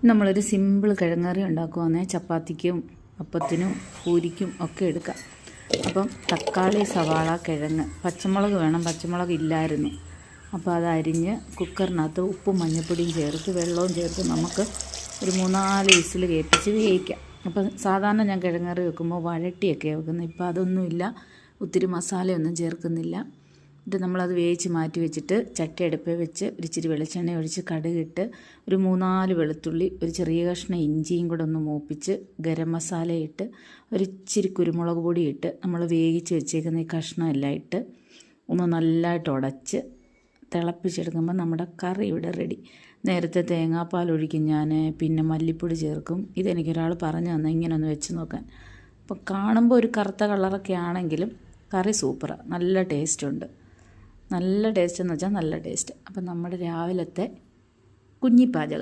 നമ്മളൊരു സിമ്പിൾ കിഴങ്ങറി ഉണ്ടാക്കുവാന്നേ ചപ്പാത്തിക്കും അപ്പത്തിനും പൂരിക്കും ഒക്കെ എടുക്കാം. അപ്പം തക്കാളി, സവാള, കിഴങ്ങ്, പച്ചമുളക് വേണം. പച്ചമുളക് ഇല്ലായിരുന്നു. അപ്പോൾ അതരിഞ്ഞ് കുക്കറിനകത്ത് ഉപ്പും മഞ്ഞൾപ്പൊടിയും ചേർത്ത് വെള്ളവും ചേർത്ത് നമുക്ക് ഒരു 3-4 വിസിൽ കേൾപ്പിച്ച് വേവിക്കാം. അപ്പം സാധാരണ ഞാൻ കിഴങ്ങറി വെക്കുമ്പോൾ വഴട്ടിയൊക്കെ വെക്കുന്നത്. ഇപ്പോൾ അതൊന്നുമില്ല, ഒത്തിരി മസാലയൊന്നും ചേർക്കുന്നില്ല. എന്നിട്ട് നമ്മളത് വേവിച്ച് മാറ്റി വെച്ചിട്ട് ചട്ടി അടുപ്പിൽ വെച്ച് ഇച്ചിരി വെളിച്ചെണ്ണ ഒഴിച്ച് കടുകിട്ട് ഒരു 3-4 വെളുത്തുള്ളി, ഒരു ചെറിയ കഷ്ണം ഇഞ്ചിയും കൂടെ ഒന്ന് മൂപ്പിച്ച് ഗരം മസാല ഇട്ട് ഒരിച്ചിരി കുരുമുളക് പൊടി ഇട്ട് നമ്മൾ വേവിച്ച് വെച്ചേക്കുന്ന ഈ കഷ്ണം എല്ലാം ഇട്ട് ഒന്ന് നല്ലതായിട്ട് ഉടച്ച് തിളപ്പിച്ചെടുക്കുമ്പോൾ നമ്മുടെ കറി ഇവിടെ റെഡി. നേരത്തെ തേങ്ങാപ്പാൽ ഒഴിക്കും ഞാൻ, പിന്നെ മല്ലിപ്പൊടി ചേർക്കും. ഇതെനിക്കൊരാൾ പറഞ്ഞു തന്നെ ഇങ്ങനെ ഒന്ന് വെച്ച് നോക്കാൻ. അപ്പോൾ കാണുമ്പോൾ ഒരു കറുത്ത കളറൊക്കെ ആണെങ്കിലും കറി സൂപ്പറാണ്, നല്ല ടേസ്റ്റുണ്ട്. നല്ല ടേസ്റ്റ് എന്ന് വെച്ചാൽ നല്ല ടേസ്റ്റ്. അപ്പം നമ്മുടെ രാവിലത്തെ കുഞ്ഞിപ്പാചകം